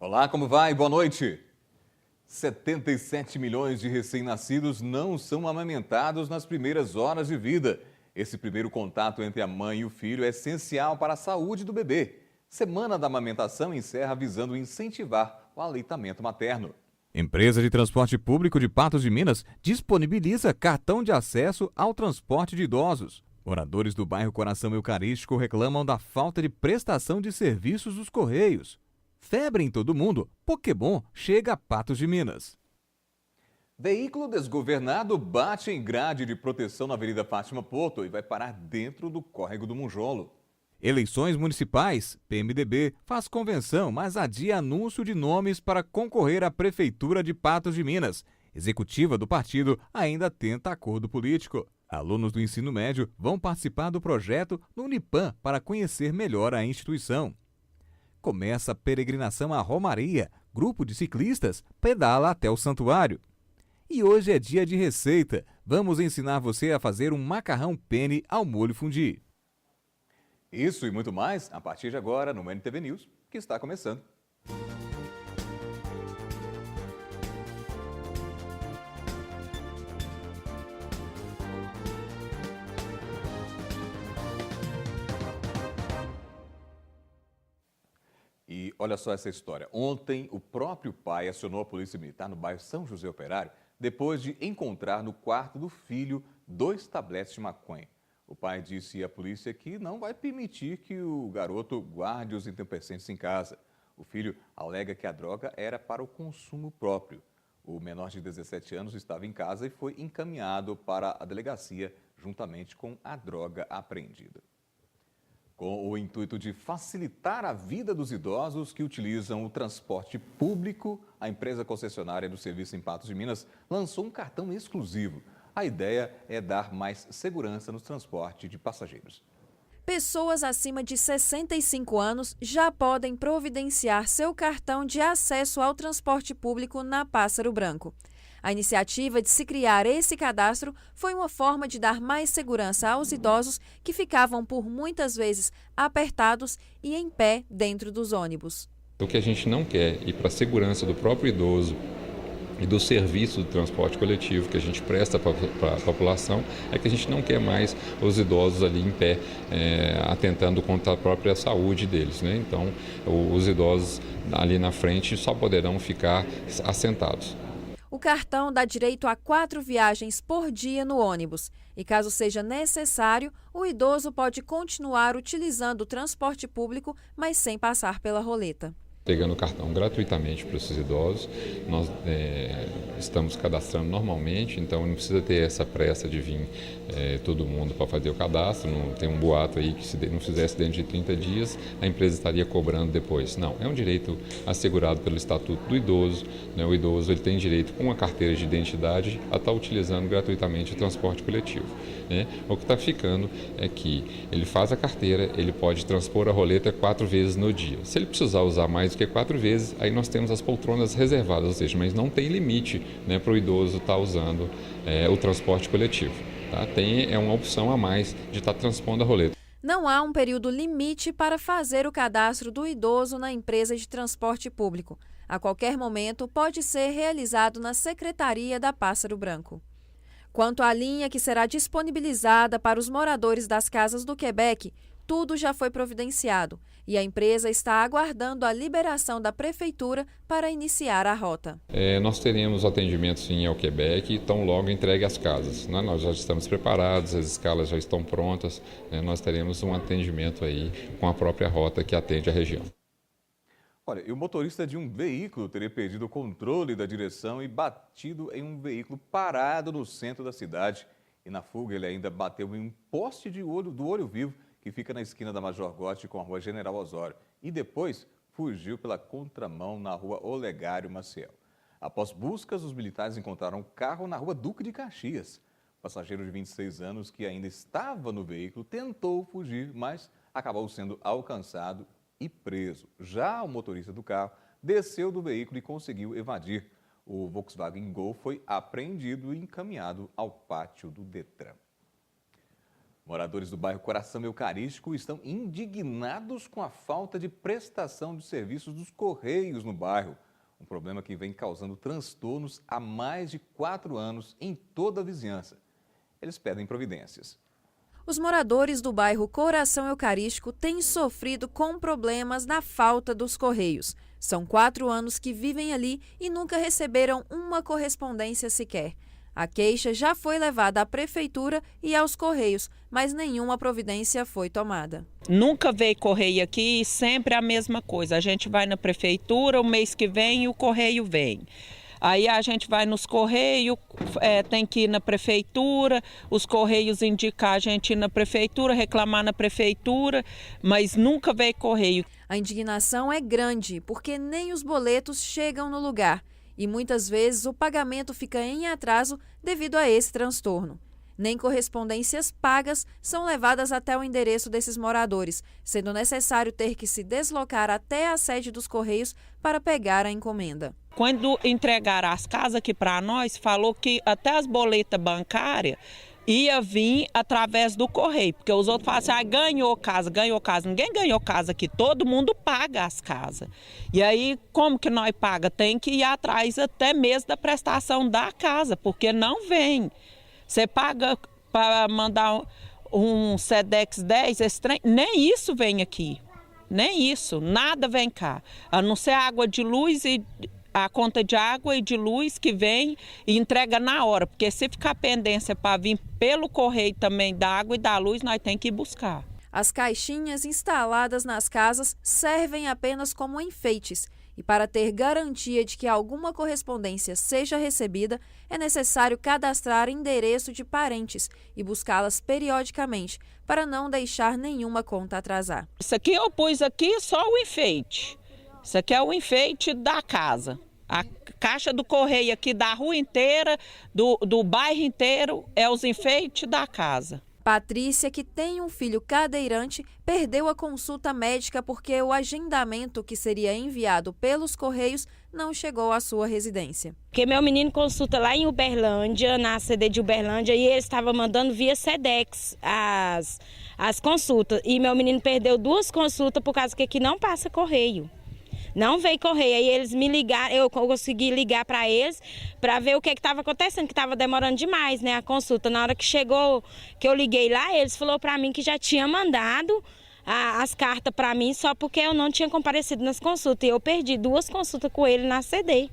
Olá, como vai? Boa noite. 77 milhões de recém-nascidos não são amamentados nas primeiras horas de vida. Esse primeiro contato entre a mãe e o filho é essencial para a saúde do bebê. Semana da Amamentação encerra visando incentivar o aleitamento materno. Empresa de Transporte Público de Patos de Minas disponibiliza cartão de acesso ao transporte de idosos. Moradores do bairro Coração Eucarístico reclamam da falta de prestação de serviços dos Correios. Febre em todo mundo, Pokémon chega a Patos de Minas. Veículo desgovernado bate em grade de proteção na Avenida Fátima Porto e vai parar dentro do córrego do Monjolo. Eleições municipais, PMDB faz convenção, mas adia anúncio de nomes para concorrer à Prefeitura de Patos de Minas. Executiva do partido ainda tenta acordo político. Alunos do ensino médio vão participar do projeto no Unipam para conhecer melhor a instituição. Começa a peregrinação à Romaria. Grupo de ciclistas pedala até o santuário. E hoje é dia de receita. Vamos ensinar você a fazer um macarrão penne ao molho fondue. Isso e muito mais a partir de agora no NTV News, que está começando. E olha só essa história. Ontem, o próprio pai acionou a Polícia Militar no bairro São José Operário depois de encontrar no quarto do filho 2 tabletes de maconha. O pai disse à polícia que não vai permitir que o garoto guarde os entorpecentes em casa. O filho alega que a droga era para o consumo próprio. O menor de 17 anos estava em casa e foi encaminhado para a delegacia juntamente com a droga apreendida. Com o intuito de facilitar a vida dos idosos que utilizam o transporte público, a empresa concessionária do serviço em Patos de Minas lançou um cartão exclusivo. A ideia é dar mais segurança no transporte de passageiros. Pessoas acima de 65 anos já podem providenciar seu cartão de acesso ao transporte público na Pássaro Branco. A iniciativa de se criar esse cadastro foi uma forma de dar mais segurança aos idosos que ficavam por muitas vezes apertados e em pé dentro dos ônibus. O que a gente não quer, e para a segurança do próprio idoso e do serviço do transporte coletivo que a gente presta para a população, é que a gente não quer mais os idosos ali em pé, atentando contra a própria saúde deles, né? Então, os idosos ali na frente só poderão ficar assentados. O cartão dá direito a 4 viagens por dia no ônibus e, caso seja necessário, o idoso pode continuar utilizando o transporte público, mas sem passar pela roleta. Pegando o cartão gratuitamente para esses idosos, nós estamos cadastrando normalmente, então não precisa ter essa pressa de vir todo mundo para fazer o cadastro. Não tem um boato aí que se não fizesse dentro de 30 dias, a empresa estaria cobrando depois. Não, é um direito assegurado pelo Estatuto do Idoso, né? O idoso ele tem direito, com a carteira de identidade, a estar utilizando gratuitamente o transporte coletivo, né? O que está ficando é que ele faz a carteira, ele pode transpor a roleta 4 vezes no dia. Se ele precisar usar mais que 4 vezes, aí nós temos as poltronas reservadas, ou seja, mas não tem limite, né, para o idoso estar usando o transporte coletivo. Tá? É uma opção a mais de estar transpondo a roleta. Não há um período limite para fazer o cadastro do idoso na empresa de transporte público. A qualquer momento pode ser realizado na Secretaria da Pássaro Branco. Quanto à linha que será disponibilizada para os moradores das casas do Quebec, tudo já foi providenciado e a empresa está aguardando a liberação da Prefeitura para iniciar a rota. Nós teremos atendimentos em Quebec, tão logo entregue às casas, né? Nós já estamos preparados, as escalas já estão prontas, né? Nós teremos um atendimento aí com a própria rota que atende a região. Olha, e o motorista de um veículo teria perdido o controle da direção e batido em um veículo parado no centro da cidade. E na fuga ele ainda bateu em um poste do Olho Vivo, que fica na esquina da Major Gotti com a rua General Osório, e depois fugiu pela contramão na rua Olegário Maciel. Após buscas, os militares encontraram um carro na rua Duque de Caxias. O passageiro de 26 anos, que ainda estava no veículo, tentou fugir, mas acabou sendo alcançado e preso. Já o motorista do carro desceu do veículo e conseguiu evadir. O Volkswagen Gol foi apreendido e encaminhado ao pátio do Detran. Moradores do bairro Coração Eucarístico estão indignados com a falta de prestação de serviços dos Correios no bairro. Um problema que vem causando transtornos há mais de 4 anos em toda a vizinhança. Eles pedem providências. Os moradores do bairro Coração Eucarístico têm sofrido com problemas na falta dos Correios. São 4 anos que vivem ali e nunca receberam uma correspondência sequer. A queixa já foi levada à prefeitura e aos Correios, mas nenhuma providência foi tomada. Nunca veio correio aqui, sempre a mesma coisa. A gente vai na prefeitura, o mês que vem o correio vem. Aí a gente vai nos Correios, tem que ir na prefeitura, os Correios indicam a gente ir na prefeitura, reclamar na prefeitura, mas nunca veio correio. A indignação é grande, porque nem os boletos chegam no lugar. E muitas vezes o pagamento fica em atraso devido a esse transtorno. Nem correspondências pagas são levadas até o endereço desses moradores, sendo necessário ter que se deslocar até a sede dos Correios para pegar a encomenda. Quando entregaram as casas aqui para nós, falou que até as boletas bancárias ia vir através do correio, porque os outros falam assim, ganhou casa. Ninguém ganhou casa aqui, todo mundo paga as casas. E aí, como que nós paga? Tem que ir atrás até mesmo da prestação da casa, porque não vem. Você paga para mandar um Sedex 10, nem isso vem aqui, nem isso, nada vem cá, a não ser água de luz e a conta de água e de luz que vem e entrega na hora, porque se ficar pendência para vir pelo correio também da água e da luz, nós temos que ir buscar. As caixinhas instaladas nas casas servem apenas como enfeites e para ter garantia de que alguma correspondência seja recebida, é necessário cadastrar endereço de parentes e buscá-las periodicamente para não deixar nenhuma conta atrasar. Isso aqui eu pus aqui só o enfeite. Isso aqui é o enfeite da casa. A caixa do correio aqui da rua inteira, do bairro inteiro, é os enfeites da casa. Patrícia, que tem um filho cadeirante, perdeu a consulta médica porque o agendamento que seria enviado pelos Correios não chegou à sua residência. Porque meu menino consulta lá em Uberlândia, na CD de Uberlândia, e ele estava mandando via Sedex as consultas. E meu menino perdeu 2 consultas por causa que aqui não passa correio. Não veio correio, aí eles me ligaram, eu consegui ligar para eles para ver o que estava acontecendo, que estava demorando demais, né, a consulta. Na hora que chegou, que eu liguei lá, eles falaram para mim que já tinha mandado as cartas para mim só porque eu não tinha comparecido nas consultas. E eu perdi 2 consultas com ele na CD.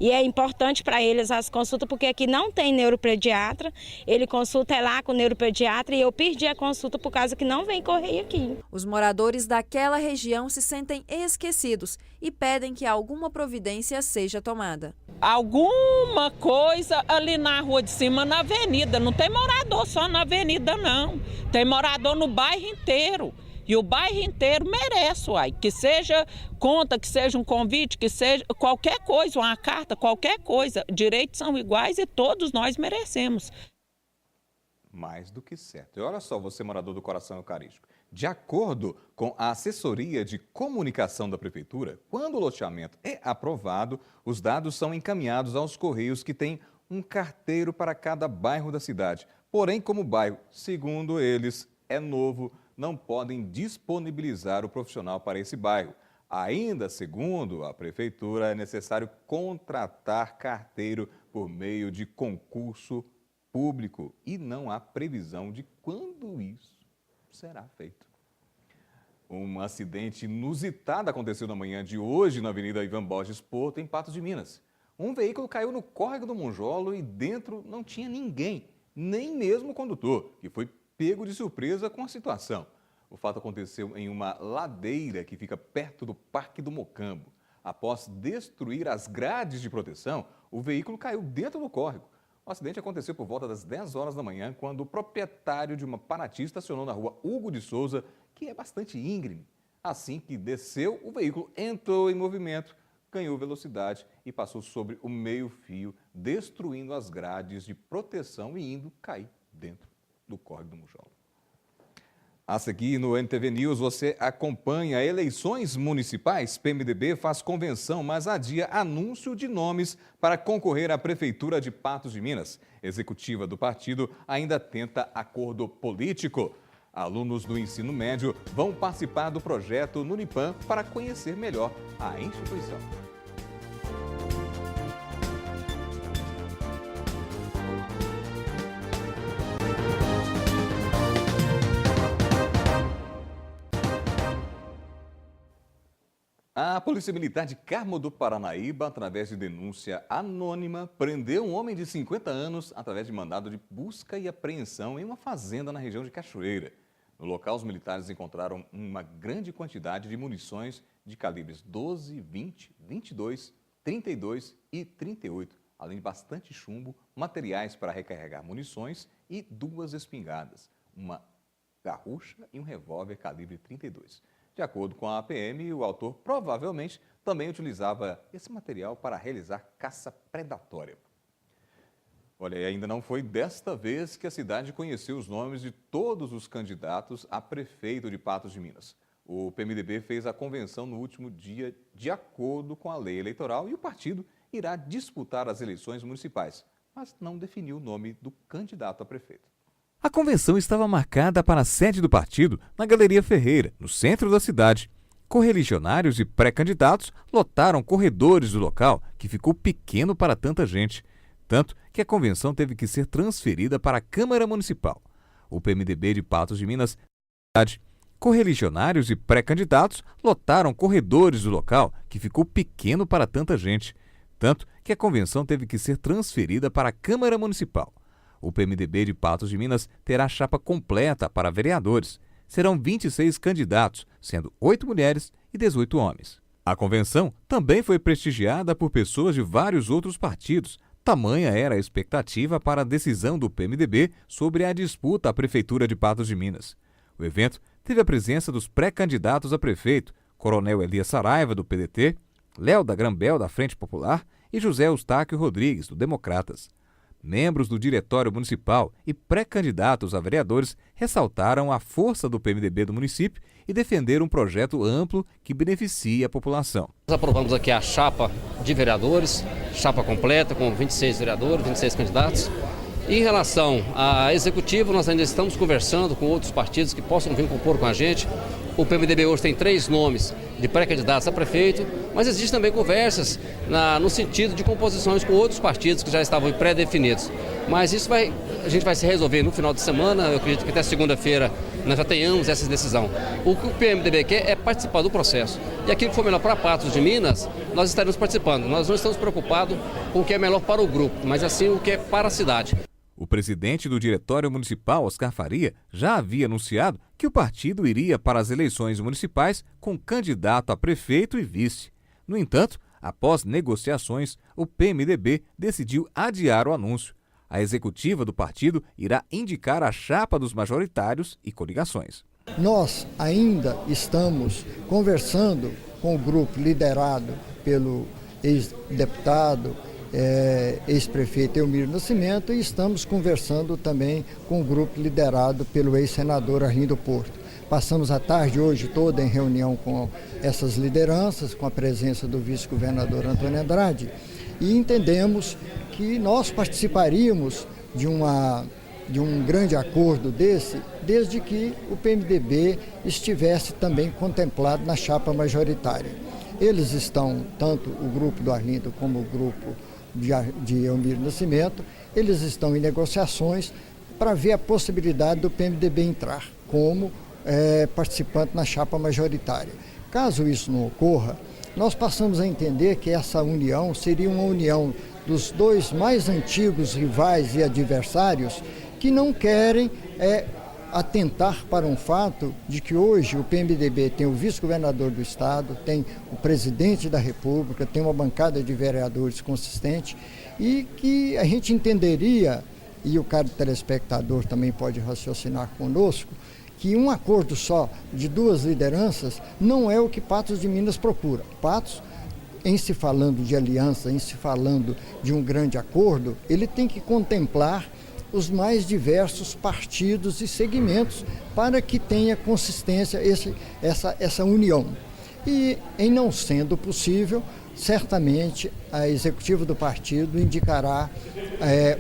E é importante para eles as consultas, porque aqui não tem neuropediatra, ele consulta lá com o neuropediatra e eu perdi a consulta por causa que não vem correio aqui. Os moradores daquela região se sentem esquecidos e pedem que alguma providência seja tomada. Alguma coisa ali na rua de cima, na avenida, não tem morador só na avenida não, tem morador no bairro inteiro. E o bairro inteiro merece, uai, que seja conta, que seja um convite, que seja qualquer coisa, uma carta, qualquer coisa. Direitos são iguais e todos nós merecemos. Mais do que certo. E olha só, você morador do Coração Eucarístico. De acordo com a assessoria de comunicação da prefeitura, quando o loteamento é aprovado, os dados são encaminhados aos Correios, que têm um carteiro para cada bairro da cidade. Porém, como o bairro, segundo eles, é novo, não podem disponibilizar o profissional para esse bairro. Ainda, segundo a prefeitura, é necessário contratar carteiro por meio de concurso público e não há previsão de quando isso será feito. Um acidente inusitado aconteceu na manhã de hoje na Avenida Ivan Borges Porto, em Patos de Minas. Um veículo caiu no córrego do Monjolo e dentro não tinha ninguém, nem mesmo o condutor, que foi pego de surpresa com a situação. O fato aconteceu em uma ladeira que fica perto do Parque do Mocambo. Após destruir as grades de proteção, o veículo caiu dentro do córrego. O acidente aconteceu por volta das 10 horas da manhã, quando o proprietário de uma Paraty estacionou na rua Hugo de Souza, que é bastante íngreme. Assim que desceu, o veículo entrou em movimento, ganhou velocidade e passou sobre o meio-fio, destruindo as grades de proteção e indo cair dentro do córrego do Monjolo. A seguir, no NTV News, você acompanha eleições municipais. PMDB faz convenção, mas adia anúncio de nomes para concorrer à Prefeitura de Patos de Minas. Executiva do partido ainda tenta acordo político. Alunos do ensino médio vão participar do projeto no Unipam para conhecer melhor a instituição. A Polícia Militar de Carmo do Paranaíba, através de denúncia anônima, prendeu um homem de 50 anos através de mandado de busca e apreensão em uma fazenda na região de Cachoeira. No local, os militares encontraram uma grande quantidade de munições de calibres 12, 20, 22, 32 e 38, além de bastante chumbo, materiais para recarregar munições e 2 espingardas, uma garrucha e um revólver calibre 32. De acordo com a PM, o autor provavelmente também utilizava esse material para realizar caça predatória. Olha, e ainda não foi desta vez que a cidade conheceu os nomes de todos os candidatos a prefeito de Patos de Minas. O PMDB fez a convenção no último dia de acordo com a lei eleitoral e o partido irá disputar as eleições municipais, mas não definiu o nome do candidato a prefeito. A convenção estava marcada para a sede do partido na Galeria Ferreira, no centro da cidade. Correligionários e pré-candidatos lotaram corredores do local, que ficou pequeno para tanta gente. Tanto que a convenção teve que ser transferida para a Câmara Municipal. O PMDB de Patos de Minas, correligionários e pré-candidatos lotaram corredores do local, que ficou pequeno para tanta gente. Tanto que a convenção teve que ser transferida para a Câmara Municipal. O PMDB de Patos de Minas terá chapa completa para vereadores. Serão 26 candidatos, sendo 8 mulheres e 18 homens. A convenção também foi prestigiada por pessoas de vários outros partidos. Tamanha era a expectativa para a decisão do PMDB sobre a disputa à Prefeitura de Patos de Minas. O evento teve a presença dos pré-candidatos a prefeito, Coronel Elias Saraiva, do PDT, Léo da Grambel, da Frente Popular, e José Eustáquio Rodrigues, do Democratas. Membros do Diretório Municipal e pré-candidatos a vereadores ressaltaram a força do PMDB do município e defenderam um projeto amplo que beneficie a população. Nós aprovamos aqui a chapa de vereadores, chapa completa com 26 vereadores, 26 candidatos. Em relação à executiva, nós ainda estamos conversando com outros partidos que possam vir compor com a gente. O PMDB hoje tem 3 nomes de pré-candidatos a prefeito, mas existem também conversas no sentido de composições com outros partidos que já estavam pré-definidos. Mas isso a gente vai se resolver no final de semana, eu acredito que até segunda-feira nós já tenhamos essa decisão. O que o PMDB quer é participar do processo. E aquilo que for melhor para Patos de Minas, nós estaremos participando. Nós não estamos preocupados com o que é melhor para o grupo, mas assim o que é para a cidade. O presidente do Diretório Municipal, Oscar Faria, já havia anunciado que o partido iria para as eleições municipais com candidato a prefeito e vice. No entanto, após negociações, o PMDB decidiu adiar o anúncio. A executiva do partido irá indicar a chapa dos majoritários e coligações. Nós ainda estamos conversando com o grupo liderado pelo ex-deputado, ex-prefeito Elmiro Nascimento, e estamos conversando também com o grupo liderado pelo ex-senador Arlindo Porto. Passamos a tarde hoje toda em reunião com essas lideranças, com a presença do vice-governador Antônio Andrade, e entendemos que nós participaríamos de um grande acordo desse, desde que o PMDB estivesse também contemplado na chapa majoritária. Eles estão, tanto o grupo do Arlindo como o grupo de Elmiro Nascimento, eles estão em negociações para ver a possibilidade do PMDB entrar como participante na chapa majoritária. Caso isso não ocorra, nós passamos a entender que essa união seria uma união dos 2 mais antigos rivais e adversários que não querem atentar para um fato de que hoje o PMDB tem o vice-governador do estado, tem o presidente da República, tem uma bancada de vereadores consistente, e que a gente entenderia, e o caro telespectador também pode raciocinar conosco, que um acordo só de 2 lideranças não é o que Patos de Minas procura. Patos, em se falando de aliança, em se falando de um grande acordo, ele tem que contemplar os mais diversos partidos e segmentos para que tenha consistência essa união. E, em não sendo possível, certamente a executiva do partido indicará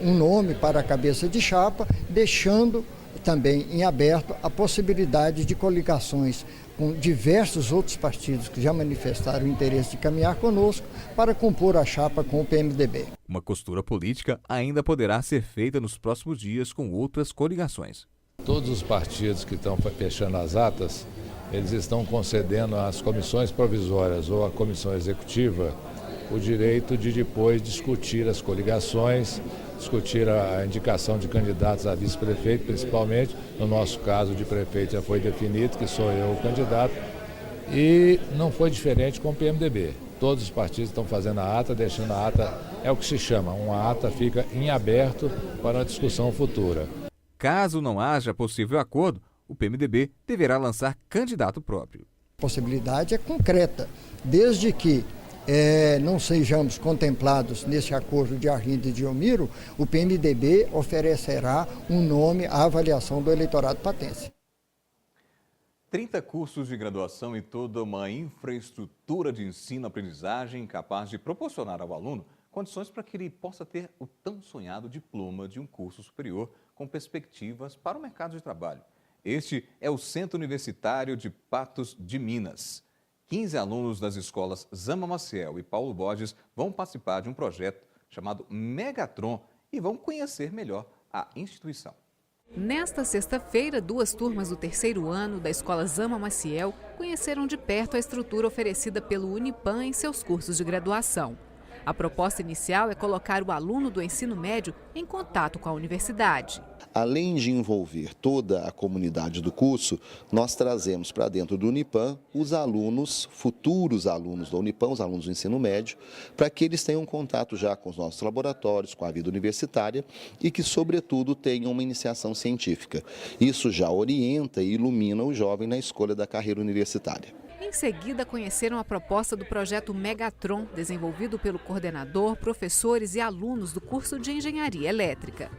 um nome para a cabeça de chapa, deixando também em aberto a possibilidade de coligações com diversos outros partidos que já manifestaram o interesse de caminhar conosco para compor a chapa com o PMDB. Uma costura política ainda poderá ser feita nos próximos dias com outras coligações. Todos os partidos que estão fechando as atas, eles estão concedendo às comissões provisórias ou à comissão executiva o direito de depois discutir as coligações, discutir a indicação de candidatos a vice-prefeito, principalmente. No nosso caso de prefeito já foi definido que sou eu o candidato e não foi diferente com o PMDB. Todos os partidos estão fazendo a ata, deixando a ata, é o que se chama, uma ata fica em aberto para a discussão futura. Caso não haja possível acordo, o PMDB deverá lançar candidato próprio. A possibilidade é concreta, desde que não sejamos contemplados nesse acordo de Arlindo e de Elmiro, o PMDB oferecerá um nome à avaliação do eleitorado patense. 30 cursos de graduação e toda uma infraestrutura de ensino-aprendizagem capaz de proporcionar ao aluno condições para que ele possa ter o tão sonhado diploma de um curso superior com perspectivas para o mercado de trabalho. Este é o Centro Universitário de Patos de Minas. 15 alunos das escolas Zama Maciel e Paulo Borges vão participar de um projeto chamado Megatron e vão conhecer melhor a instituição. Nesta sexta-feira, 2 turmas do 3º ano da escola Zama Maciel conheceram de perto a estrutura oferecida pelo Unipan em seus cursos de graduação. A proposta inicial é colocar o aluno do ensino médio em contato com a universidade. Além de envolver toda a comunidade do curso, nós trazemos para dentro do Unipan os alunos, futuros alunos da Unipan, os alunos do ensino médio, para que eles tenham contato já com os nossos laboratórios, com a vida universitária e que, sobretudo, tenham uma iniciação científica. Isso já orienta e ilumina o jovem na escolha da carreira universitária. Em seguida, conheceram a proposta do projeto Megatron, desenvolvido pelo coordenador, professores e alunos do curso de Engenharia Elétrica.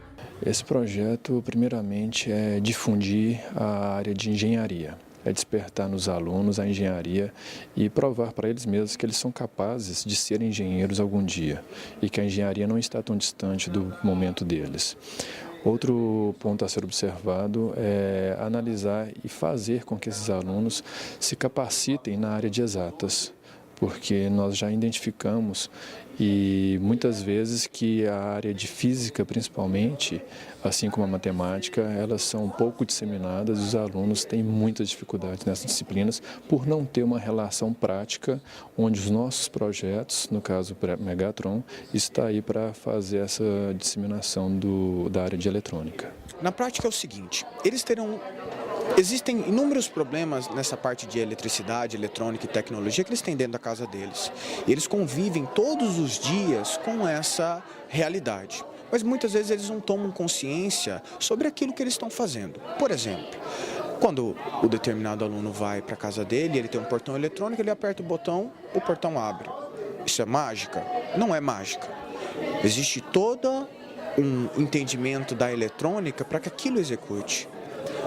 Esse projeto, primeiramente, é difundir a área de engenharia, é despertar nos alunos a engenharia e provar para eles mesmos que eles são capazes de ser engenheiros algum dia e que a engenharia não está tão distante do momento deles. Outro ponto a ser observado é analisar e fazer com que esses alunos se capacitem na área de exatas, porque nós já identificamos e muitas vezes que a área de física, principalmente, assim como a matemática, elas são pouco disseminadas e os alunos têm muitas dificuldades nessas disciplinas por não ter uma relação prática, onde os nossos projetos, no caso o Megatron, está aí para fazer essa disseminação da área de eletrônica. Na prática é o seguinte, existem inúmeros problemas nessa parte de eletricidade, eletrônica e tecnologia que eles têm dentro da casa deles. E eles convivem todos os dias com essa realidade. Mas muitas vezes eles não tomam consciência sobre aquilo que eles estão fazendo. Por exemplo, quando o determinado aluno vai para a casa dele, ele tem um portão eletrônico, ele aperta o botão, o portão abre. Isso é mágica? Não é mágica. Existe todo um entendimento da eletrônica para que aquilo execute.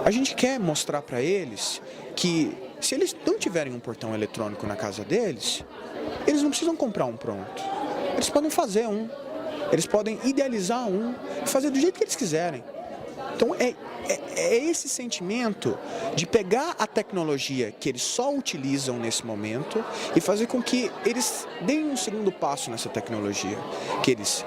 A gente quer mostrar para eles que se eles não tiverem um portão eletrônico na casa deles, eles não precisam comprar um pronto. Eles podem fazer um, eles podem idealizar um e fazer do jeito que eles quiserem. Então é esse sentimento de pegar a tecnologia que eles só utilizam nesse momento e fazer com que eles deem um segundo passo nessa tecnologia, que eles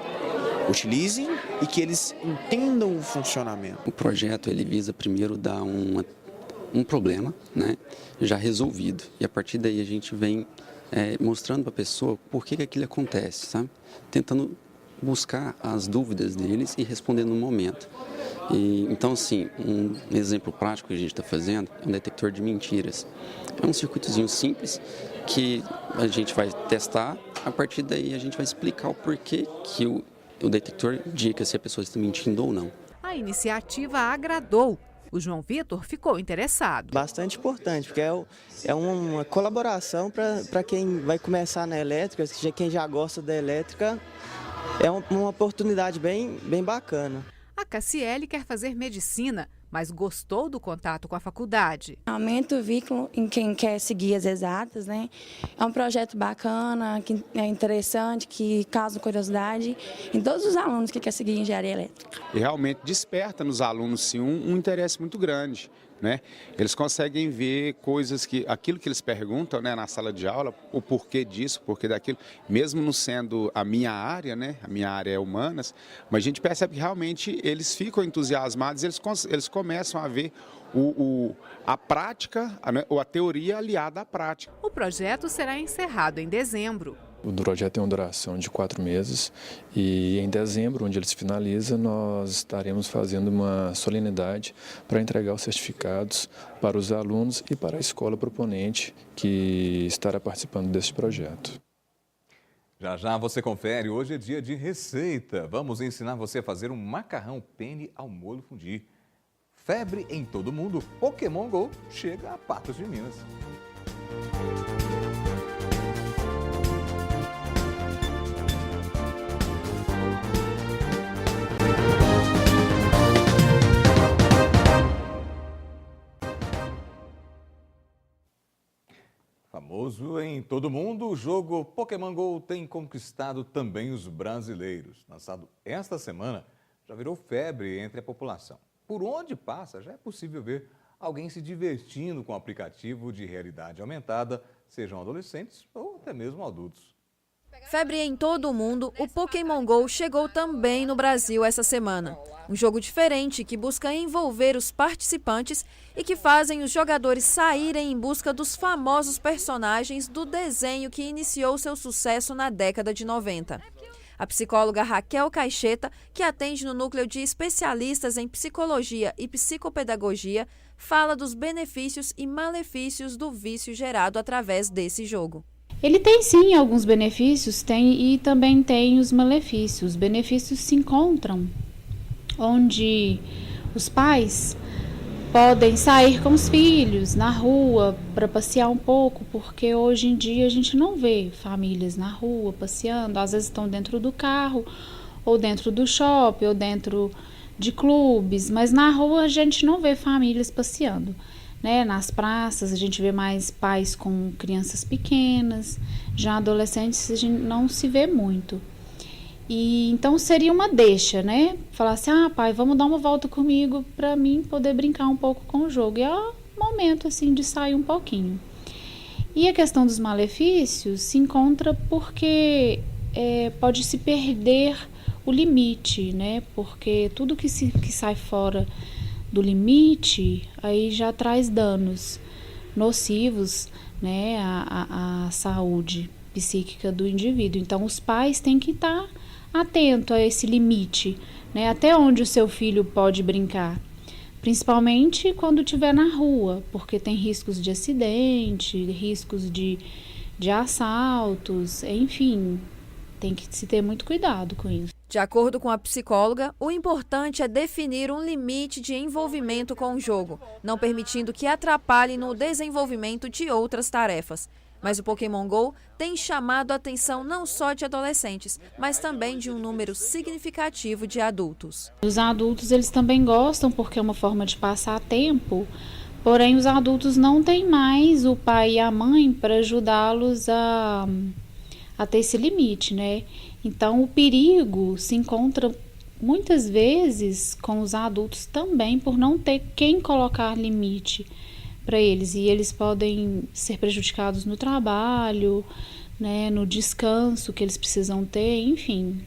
utilizem e que eles entendam o funcionamento. O projeto ele visa primeiro dar um problema, né, já resolvido, e a partir daí a gente vem mostrando para a pessoa por que aquilo acontece, sabe? Tentando buscar as dúvidas deles e responder no momento. Então, assim, um exemplo prático que a gente está fazendo é um detector de mentiras. É um circuitozinho simples que a gente vai testar, a partir daí a gente vai explicar o porquê que o detector indica se a pessoa está mentindo ou não. A iniciativa agradou. O João Vitor ficou interessado. Bastante importante, porque é uma colaboração para quem vai começar na elétrica, quem já gosta da elétrica, é uma oportunidade bem bacana. A Cassiele quer fazer medicina, mas gostou do contato com a faculdade. Aumenta o vínculo em quem quer seguir as exatas, né? É um projeto bacana, que é interessante, que causa curiosidade em todos os alunos que querem seguir engenharia elétrica. E realmente desperta nos alunos, sim, um interesse muito grande, né? Eles conseguem ver coisas aquilo que eles perguntam, né, na sala de aula, o porquê disso, o porquê daquilo, mesmo não sendo a minha área, né? A minha área é humanas, mas a gente percebe que realmente eles ficam entusiasmados, eles começam a ver a prática, né, ou a teoria aliada à prática. O projeto será encerrado em dezembro. O projeto tem uma duração de 4 meses e em dezembro, onde ele se finaliza, nós estaremos fazendo uma solenidade para entregar os certificados para os alunos e para a escola proponente que estará participando deste projeto. Já já você confere, hoje é dia de receita. Vamos ensinar você a fazer um macarrão penne ao molho fondue. Febre em todo mundo, Pokémon GO chega a Patos de Minas. Famoso em todo mundo, o jogo Pokémon GO tem conquistado também os brasileiros. Lançado esta semana, já virou febre entre a população. Por onde passa, já é possível ver alguém se divertindo com o aplicativo de realidade aumentada, sejam adolescentes ou até mesmo adultos. Febre em todo o mundo, o Pokémon GO chegou também no Brasil essa semana. Um jogo diferente que busca envolver os participantes e que fazem os jogadores saírem em busca dos famosos personagens do desenho que iniciou seu sucesso na década de 90. A psicóloga Raquel Caixeta, que atende no núcleo de especialistas em psicologia e psicopedagogia, fala dos benefícios e malefícios do vício gerado através desse jogo. Ele tem sim alguns benefícios, e também tem os malefícios. Os benefícios se encontram onde os pais podem sair com os filhos na rua para passear um pouco, porque hoje em dia a gente não vê famílias na rua passeando, às vezes estão dentro do carro, ou dentro do shopping, ou dentro de clubes, mas na rua a gente não vê famílias passeando. Né? Nas praças a gente vê mais pais com crianças pequenas, já adolescentes a gente não se vê muito. E então seria uma deixa, né? Falar assim, pai, vamos dar uma volta comigo para mim poder brincar um pouco com o jogo. E é o momento assim de sair um pouquinho. E a questão dos malefícios se encontra porque pode se perder o limite, né? Porque tudo que sai fora do limite aí já traz danos nocivos, né, à saúde psíquica do indivíduo. Então os pais têm que estar atentos a esse limite, né, até onde o seu filho pode brincar, principalmente quando estiver na rua, porque tem riscos de acidente, riscos de assaltos, enfim, tem que se ter muito cuidado com isso. De acordo com a psicóloga, o importante é definir um limite de envolvimento com o jogo, não permitindo que atrapalhe no desenvolvimento de outras tarefas. Mas o Pokémon GO tem chamado a atenção não só de adolescentes, mas também de um número significativo de adultos. Os adultos eles também gostam porque é uma forma de passar tempo, porém os adultos não têm mais o pai e a mãe para ajudá-los a ter esse limite, né? Então o perigo se encontra muitas vezes com os adultos também por não ter quem colocar limite para eles, e eles podem ser prejudicados no trabalho, né, no descanso que eles precisam ter, enfim.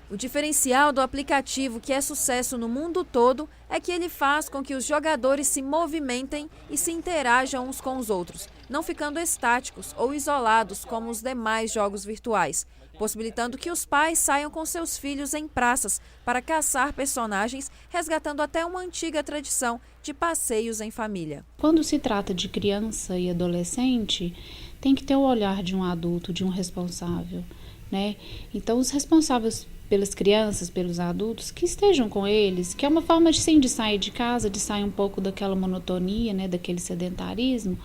O diferencial do aplicativo, que é sucesso no mundo todo, é que ele faz com que os jogadores se movimentem e se interajam uns com os outros, não ficando estáticos ou isolados como os demais jogos virtuais, possibilitando que os pais saiam com seus filhos em praças para caçar personagens, resgatando até uma antiga tradição de passeios em família. Quando se trata de criança e adolescente, tem que ter o olhar de um adulto, de um responsável, né? Então, os responsáveis pelas crianças, pelos adultos, que estejam com eles, que é uma forma sim de sair de casa, de sair um pouco daquela monotonia, né, daquele sedentarismo,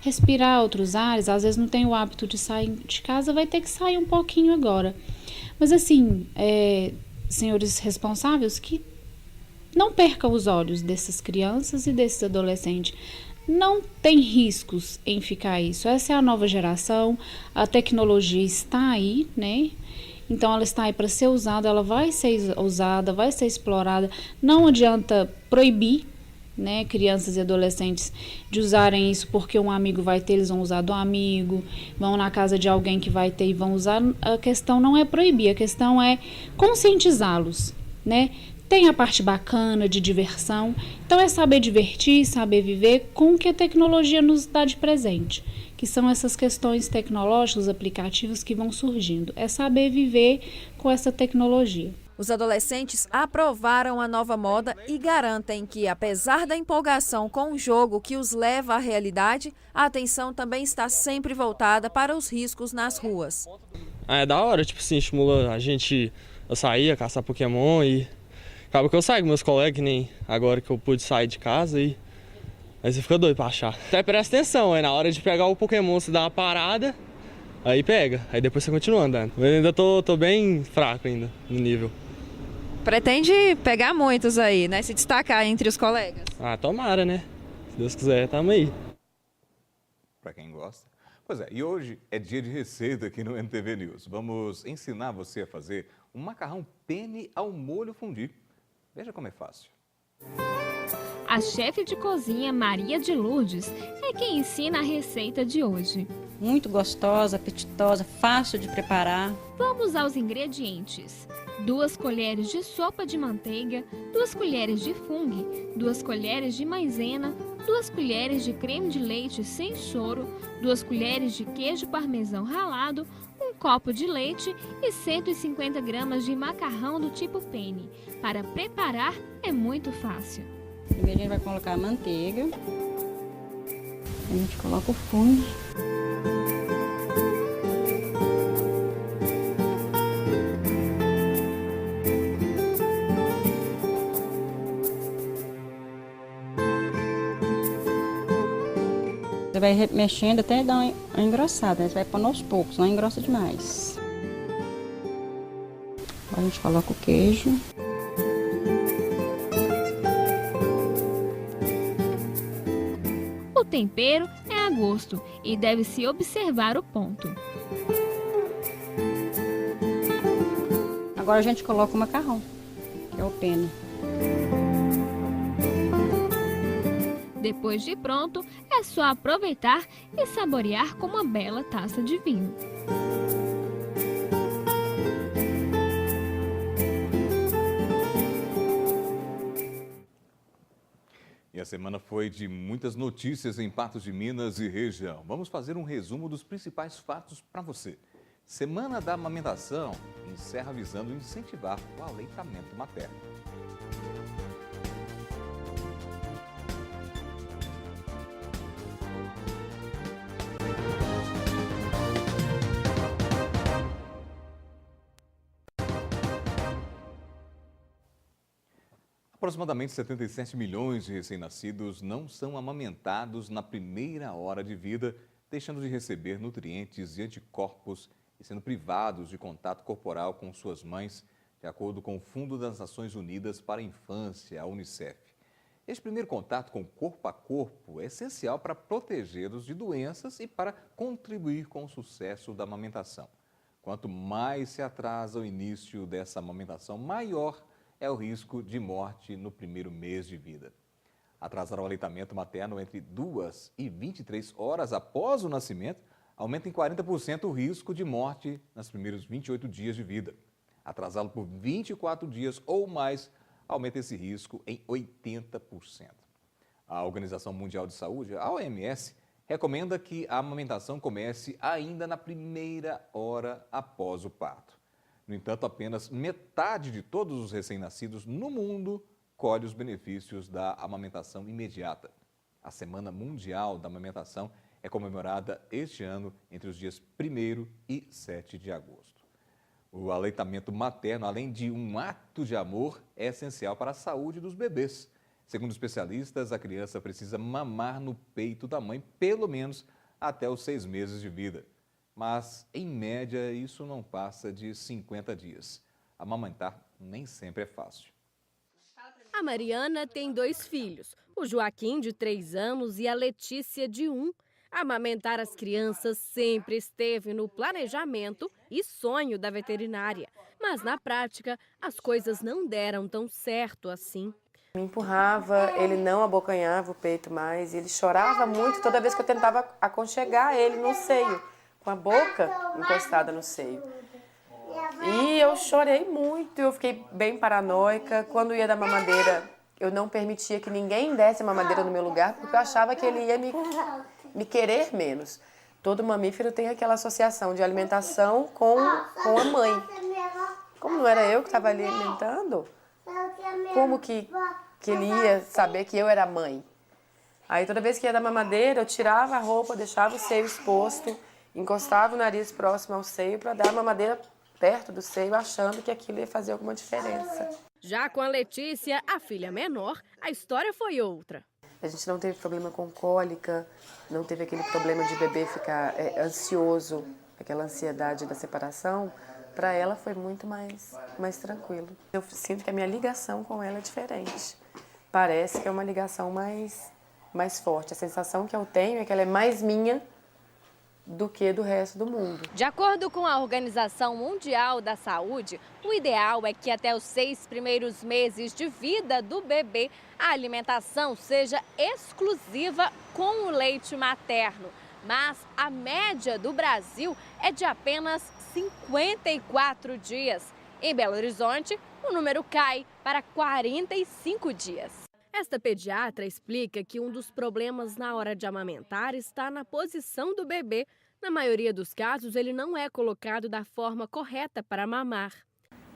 respirar outros ares. Às vezes não tem o hábito de sair de casa, vai ter que sair um pouquinho agora. Mas assim, senhores responsáveis que não perca os olhos dessas crianças e desses adolescentes. Não tem riscos em ficar isso. Essa é a nova geração, a tecnologia está aí, né? Então ela está aí para ser usada, ela vai ser usada, vai ser explorada. Não adianta proibir, né, crianças e adolescentes de usarem isso porque um amigo vai ter, eles vão usar do amigo, vão na casa de alguém que vai ter e vão usar. A questão não é proibir, a questão é conscientizá-los, né? Tem a parte bacana de diversão, então é saber divertir, saber viver com o que a tecnologia nos dá de presente, que são essas questões tecnológicas, aplicativos que vão surgindo. É saber viver com essa tecnologia. Os adolescentes aprovaram a nova moda e garantem que, apesar da empolgação com o jogo que os leva à realidade, a atenção também está sempre voltada para os riscos nas ruas. É da hora, tipo assim, estimula a gente a sair, a caçar Pokémon e acaba que eu saio com meus colegas, que nem agora que eu pude sair de casa e aí você fica doido pra achar. Até presta atenção, aí na hora de pegar o Pokémon você dá uma parada, aí pega, aí depois você continua andando. Eu ainda tô bem fraco ainda no nível. Pretende pegar muitos aí, né? Se destacar entre os colegas. Ah, tomara, né? Se Deus quiser, tamo aí. Para quem gosta. Pois é, e hoje é dia de receita aqui no NTV News. Vamos ensinar você a fazer um macarrão penne ao molho fondue. Veja como é fácil. A chefe de cozinha Maria de Lourdes é quem ensina a receita de hoje. Muito gostosa, apetitosa, fácil de preparar. Vamos aos ingredientes. 2 colheres de sopa de manteiga, 2 colheres de fungo, 2 colheres de maisena, 2 colheres de creme de leite sem soro, 2 colheres de queijo parmesão ralado, 1 copo de leite e 150 gramas de macarrão do tipo penne. Para preparar é muito fácil. Primeiro a gente vai colocar a manteiga, a gente coloca o fungo. Você vai mexendo até dar uma engrossada, né? Você vai pondo aos poucos, não engrossa demais. Agora a gente coloca o queijo. O tempero é a gosto e deve-se observar o ponto. Agora a gente coloca o macarrão, que é o penne. Depois de pronto, é só aproveitar e saborear com uma bela taça de vinho. E a semana foi de muitas notícias em Patos de Minas e região. Vamos fazer um resumo dos principais fatos para você. Semana da Amamentação encerra visando incentivar o aleitamento materno. Aproximadamente 77 milhões de recém-nascidos não são amamentados na primeira hora de vida, deixando de receber nutrientes e anticorpos e sendo privados de contato corporal com suas mães, de acordo com o Fundo das Nações Unidas para a Infância, a Unicef. Este primeiro contato com corpo a corpo é essencial para protegê-los de doenças e para contribuir com o sucesso da amamentação. Quanto mais se atrasa o início dessa amamentação, maior é o risco de morte no primeiro mês de vida. Atrasar o aleitamento materno entre 2 e 23 horas após o nascimento aumenta em 40% o risco de morte nos primeiros 28 dias de vida. Atrasá-lo por 24 dias ou mais aumenta esse risco em 80%. A Organização Mundial de Saúde, a OMS, recomenda que a amamentação comece ainda na primeira hora após o parto. No entanto, apenas metade de todos os recém-nascidos no mundo colhe os benefícios da amamentação imediata. A Semana Mundial da Amamentação é comemorada este ano entre os dias 1º e 7 de agosto. O aleitamento materno, além de um ato de amor, é essencial para a saúde dos bebês. Segundo especialistas, a criança precisa mamar no peito da mãe pelo menos até os 6 meses de vida. Mas, em média, isso não passa de 50 dias. Amamentar nem sempre é fácil. A Mariana tem 2 filhos, o Joaquim, de 3 anos, e a Letícia, de 1. Amamentar as crianças sempre esteve no planejamento e sonho da veterinária. Mas, na prática, as coisas não deram tão certo assim. Me empurrava, ele não abocanhava o peito mais, ele chorava muito toda vez que eu tentava aconchegar ele no seio, com a boca encostada no seio. E eu chorei muito, eu fiquei bem paranoica. Quando ia dar mamadeira, eu não permitia que ninguém desse a mamadeira no meu lugar, porque eu achava que ele ia me querer menos. Todo mamífero tem aquela associação de alimentação com a mãe. Como não era eu que estava ali alimentando, como que ele ia saber que eu era a mãe? Aí toda vez que ia dar mamadeira, eu tirava a roupa, deixava o seio exposto, encostava o nariz próximo ao seio para dar a mamadeira perto do seio, achando que aquilo ia fazer alguma diferença. Já com a Letícia, a filha menor, a história foi outra. A gente não teve problema com cólica, não teve aquele problema de bebê ficar ansioso, aquela ansiedade da separação. Para ela foi muito mais tranquilo. Eu sinto que a minha ligação com ela é diferente. Parece que é uma ligação mais forte. A sensação que eu tenho é que ela é mais minha do que do resto do mundo. De acordo com a Organização Mundial da Saúde, o ideal é que até os 6 primeiros meses de vida do bebê, a alimentação seja exclusiva com o leite materno. Mas a média do Brasil é de apenas 54 dias. Em Belo Horizonte, o número cai para 45 dias. Esta pediatra explica que um dos problemas na hora de amamentar está na posição do bebê. Na maioria dos casos, ele não é colocado da forma correta para mamar.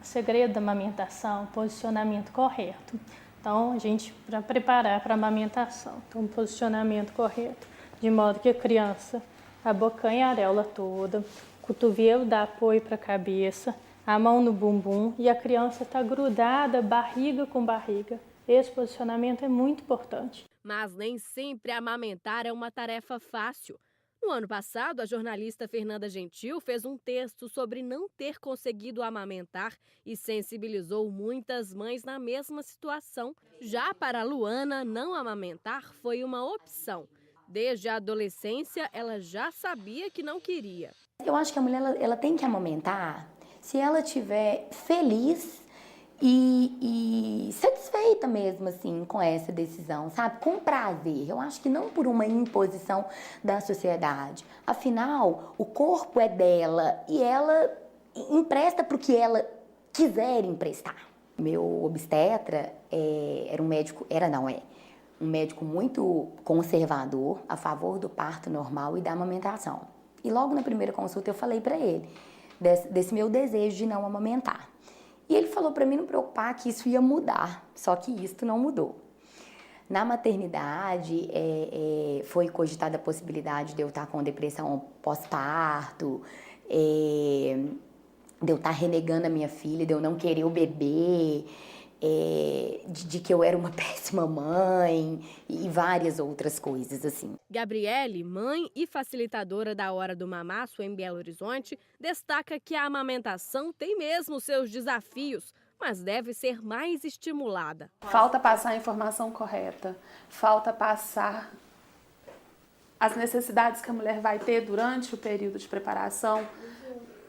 O segredo da amamentação é o posicionamento correto. Então, a gente, para preparar para a amamentação, tem um posicionamento correto, de modo que a criança abocanha a areola toda, o cotovelo dá apoio para a cabeça, a mão no bumbum e a criança está grudada barriga com barriga. Esse posicionamento é muito importante. Mas nem sempre amamentar é uma tarefa fácil. No ano passado, a jornalista Fernanda Gentil fez um texto sobre não ter conseguido amamentar e sensibilizou muitas mães na mesma situação. Já para a Luana, não amamentar foi uma opção. Desde a adolescência, ela já sabia que não queria. Eu acho que a mulher ela tem que amamentar se ela estiver feliz e satisfeita mesmo, assim, com essa decisão, sabe? Com prazer. Eu acho que não por uma imposição da sociedade. Afinal, o corpo é dela e ela empresta para o que ela quiser emprestar. Meu obstetra era um médico, um médico muito conservador, a favor do parto normal e da amamentação. E logo na primeira consulta eu falei para ele desse meu desejo de não amamentar. E ele falou para mim não preocupar que isso ia mudar, só que isso não mudou. Na maternidade, foi cogitada a possibilidade de eu estar com depressão pós-parto, de eu estar renegando a minha filha, de eu não querer o bebê, de que eu era uma péssima mãe e várias outras coisas assim. Gabriele, mãe e facilitadora da Hora do Mamaço em Belo Horizonte, destaca que a amamentação tem mesmo seus desafios, mas deve ser mais estimulada. Falta passar a informação correta, falta passar as necessidades que a mulher vai ter durante o período de preparação,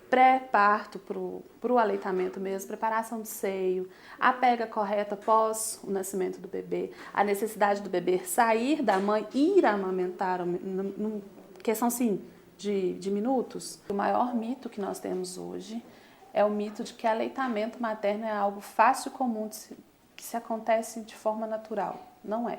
pré-parto para o aleitamento mesmo, preparação do seio, a pega correta após o nascimento do bebê, a necessidade do bebê sair da mãe, ir amamentar, questão assim, de minutos. O maior mito que nós temos hoje é o mito de que aleitamento materno é algo fácil e comum, que se acontece de forma natural. Não é.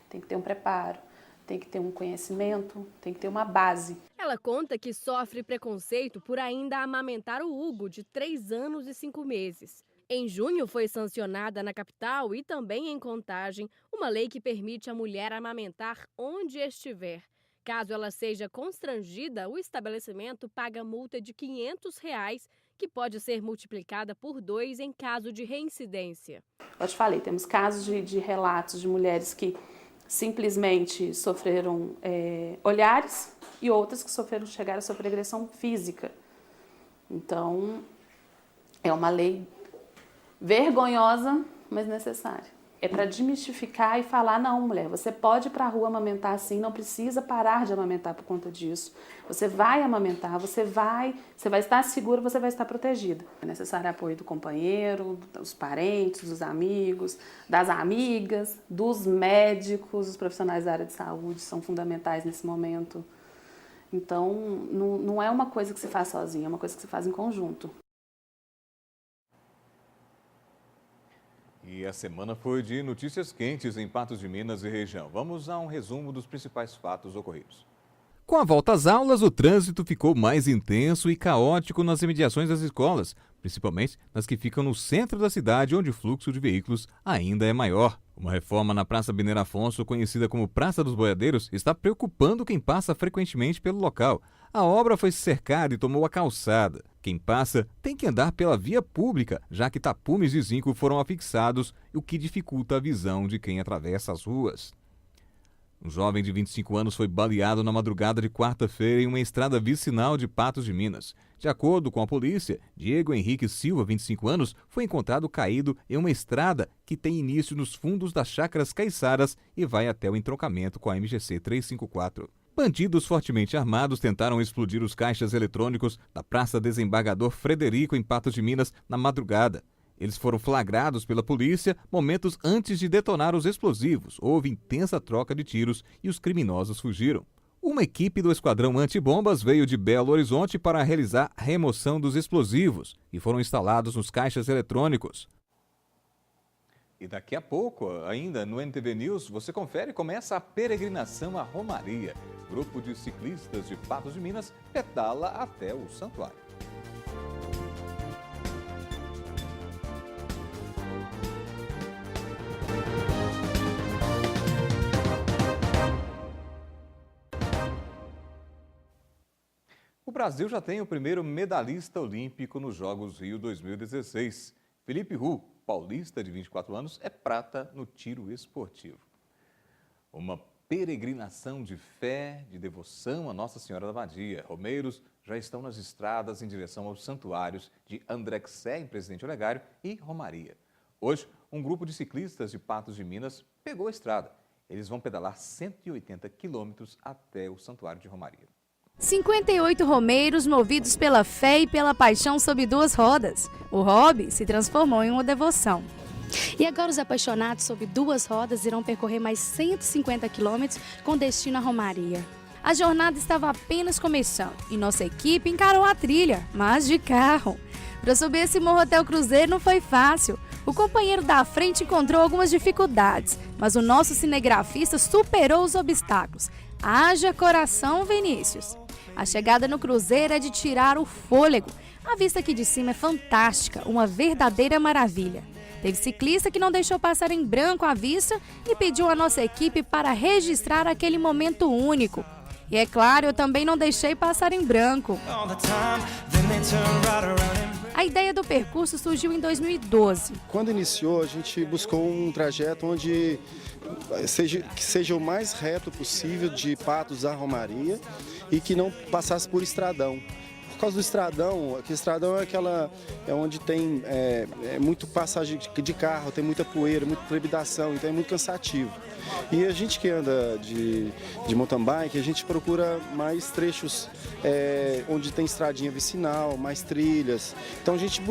Tem que ter um preparo, tem que ter um conhecimento, tem que ter uma base. Ela conta que sofre preconceito por ainda amamentar o Hugo, de 3 anos e 5 meses. Em junho foi sancionada na capital e também em Contagem uma lei que permite a mulher amamentar onde estiver. Caso ela seja constrangida, o estabelecimento paga multa de R$ 500, que pode ser multiplicada por 2 em caso de reincidência. Eu te falei, temos casos de relatos de mulheres que simplesmente sofreram olhares e outras que chegaram a sofrer agressão física. Então, é uma lei vergonhosa, mas necessária. É para desmistificar e falar, não, mulher, você pode ir para a rua amamentar sim, não precisa parar de amamentar por conta disso. Você vai amamentar, você vai estar segura, você vai estar protegida. É necessário apoio do companheiro, dos parentes, dos amigos, das amigas, dos médicos, os profissionais da área de saúde são fundamentais nesse momento. Então, não é uma coisa que se faz sozinha, é uma coisa que se faz em conjunto. E a semana foi de notícias quentes em Patos de Minas e região. Vamos a um resumo dos principais fatos ocorridos. Com a volta às aulas, o trânsito ficou mais intenso e caótico nas imediações das escolas, principalmente nas que ficam no centro da cidade, onde o fluxo de veículos ainda é maior. Uma reforma na Praça Mineiro Afonso, conhecida como Praça dos Boiadeiros, está preocupando quem passa frequentemente pelo local. A obra foi cercada e tomou a calçada. Quem passa tem que andar pela via pública, já que tapumes de zinco foram afixados, o que dificulta a visão de quem atravessa as ruas. Um jovem de 25 anos foi baleado na madrugada de quarta-feira em uma estrada vicinal de Patos de Minas. De acordo com a polícia, Diego Henrique Silva, 25 anos, foi encontrado caído em uma estrada que tem início nos fundos das Chácaras Caiçaras e vai até o entroncamento com a MGC 354. Bandidos fortemente armados tentaram explodir os caixas eletrônicos da Praça Desembargador Frederico, em Patos de Minas, na madrugada. Eles foram flagrados pela polícia momentos antes de detonar os explosivos. Houve intensa troca de tiros e os criminosos fugiram. Uma equipe do Esquadrão Antibombas veio de Belo Horizonte para realizar a remoção dos explosivos e foram instalados nos caixas eletrônicos. E daqui a pouco, ainda no NTV News, você confere, começa a peregrinação à Romaria. Grupo de ciclistas de Patos de Minas pedala até o santuário. O Brasil já tem o primeiro medalhista olímpico nos Jogos Rio 2016. Felipe Hu, paulista de 24 anos, é prata no tiro esportivo. Uma peregrinação de fé, de devoção a Nossa Senhora da Badia. Romeiros já estão nas estradas em direção aos santuários de Andrexé, em Presidente Olegário, e Romaria. Hoje, um grupo de ciclistas de Patos de Minas pegou a estrada. Eles vão pedalar 180 quilômetros até o santuário de Romaria. 58 romeiros movidos pela fé e pela paixão sob duas rodas. O hobby se transformou em uma devoção. E agora os apaixonados sob duas rodas irão percorrer mais 150 quilômetros com destino à Romaria. A jornada estava apenas começando e nossa equipe encarou a trilha, mas de carro. Para subir esse morro até o cruzeiro não foi fácil. O companheiro da frente encontrou algumas dificuldades, mas o nosso cinegrafista superou os obstáculos. Haja coração, Vinícius! A chegada no cruzeiro é de tirar o fôlego. A vista aqui de cima é fantástica, uma verdadeira maravilha. Teve ciclista que não deixou passar em branco a vista e pediu à nossa equipe para registrar aquele momento único. E é claro, eu também não deixei passar em branco. A ideia do percurso surgiu em 2012. Quando iniciou, a gente buscou um trajeto onde que seja o mais reto possível de Patos à Romaria e que não passasse por estradão. Por causa do estradão, aquele estradão é onde tem muito passagem de carro, tem muita poeira, muita trepidação, então é muito cansativo. E a gente que anda de mountain bike, a gente procura mais trechos onde tem estradinha vicinal, mais trilhas. Então a gente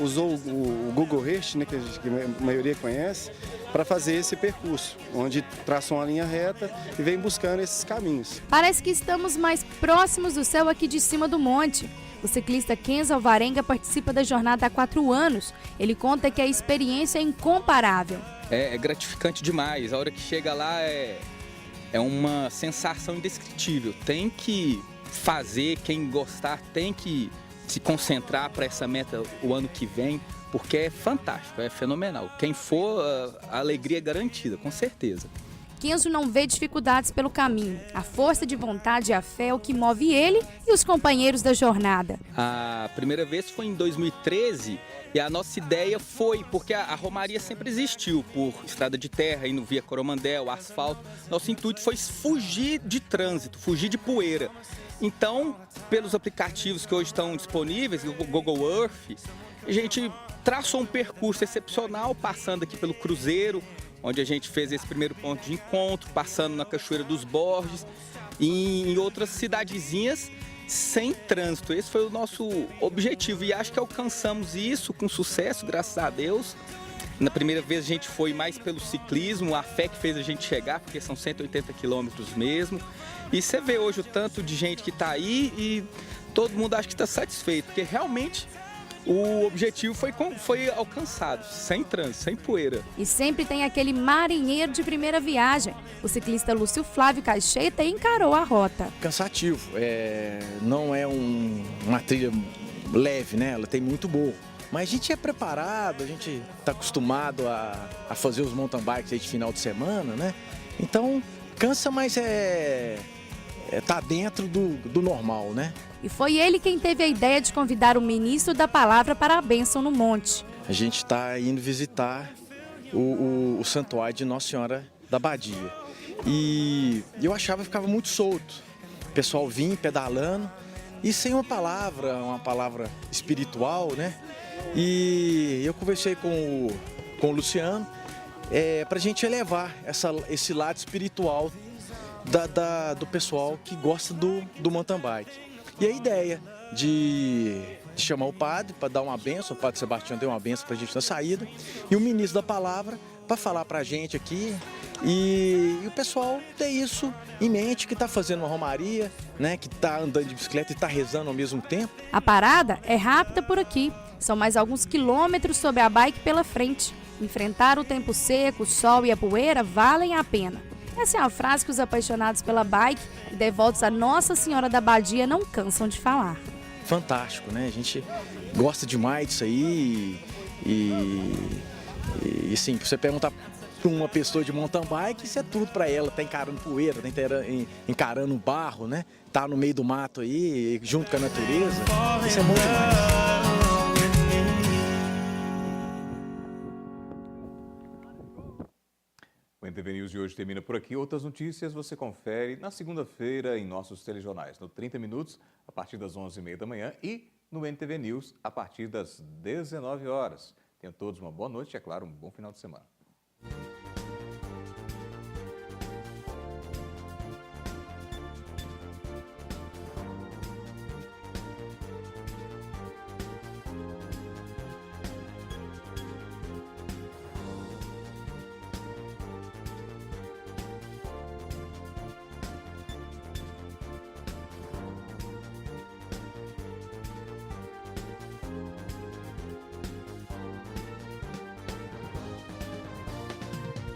usou o Google Earth, né, que a maioria conhece, para fazer esse percurso, onde traçam uma linha reta e vem buscando esses caminhos. Parece que estamos mais próximos do céu aqui de cima do monte. O ciclista Kenzo Alvarenga participa da jornada há 4 anos. Ele conta que a experiência é incomparável. É gratificante demais. A hora que chega lá é uma sensação indescritível. Tem que fazer, quem gostar tem que se concentrar para essa meta o ano que vem, porque é fantástico, é fenomenal. Quem for, a alegria é garantida, com certeza. Kenzo não vê dificuldades pelo caminho. A força de vontade e a fé é o que move ele e os companheiros da jornada. A primeira vez foi em 2013 e a nossa ideia foi, porque a Romaria sempre existiu, por estrada de terra, indo via Coromandel, asfalto. Nosso intuito foi fugir de trânsito, fugir de poeira. Então, pelos aplicativos que hoje estão disponíveis, o Google Earth, a gente traçou um percurso excepcional, passando aqui pelo Cruzeiro, onde a gente fez esse primeiro ponto de encontro, passando na Cachoeira dos Borges e em outras cidadezinhas sem trânsito. Esse foi o nosso objetivo e acho que alcançamos isso com sucesso, graças a Deus. Na primeira vez a gente foi mais pelo ciclismo, a fé que fez a gente chegar, porque são 180 quilômetros mesmo. E você vê hoje o tanto de gente que está aí e todo mundo acha que está satisfeito, porque realmente o objetivo foi alcançado, sem trânsito, sem poeira. E sempre tem aquele marinheiro de primeira viagem. O ciclista Lúcio Flávio Caixeta encarou a rota. Cansativo, não é uma trilha leve, né? Ela tem muito morro. Mas a gente é preparado, a gente está acostumado a fazer os mountain bikes aí de final de semana, né? Então, cansa, mas tá dentro do normal, né? E foi ele quem teve a ideia de convidar o ministro da Palavra para a bênção no monte. A gente está indo visitar o santuário de Nossa Senhora da Badia. E eu achava que ficava muito solto. O pessoal vinha pedalando e sem uma palavra espiritual, né? E eu conversei com o Luciano para a gente elevar esse lado espiritual do pessoal que gosta do mountain bike. E a ideia de chamar o padre para dar uma bênção, o padre Sebastião deu uma bênção para a gente na saída, e o ministro da Palavra para falar para a gente aqui, e o pessoal tem isso em mente, que está fazendo uma romaria, né, que está andando de bicicleta e está rezando ao mesmo tempo. A parada é rápida por aqui, são mais alguns quilômetros sobre a bike pela frente. Enfrentar o tempo seco, o sol e a poeira valem a pena. Essa é a frase que os apaixonados pela bike e devotos a Nossa Senhora da Badia não cansam de falar. Fantástico, né? A gente gosta demais disso aí e sim, você perguntar para uma pessoa de mountain bike, isso é tudo para ela, tá encarando poeira, tá encarando barro, né? Tá no meio do mato aí, junto com a natureza, isso é muito demais. O NTV News de hoje termina por aqui. Outras notícias você confere na segunda-feira em nossos telejornais, no 30 Minutos, a partir das 11h30 da manhã e no NTV News, a partir das 19 horas. Tenham todos uma boa noite e, é claro, um bom final de semana.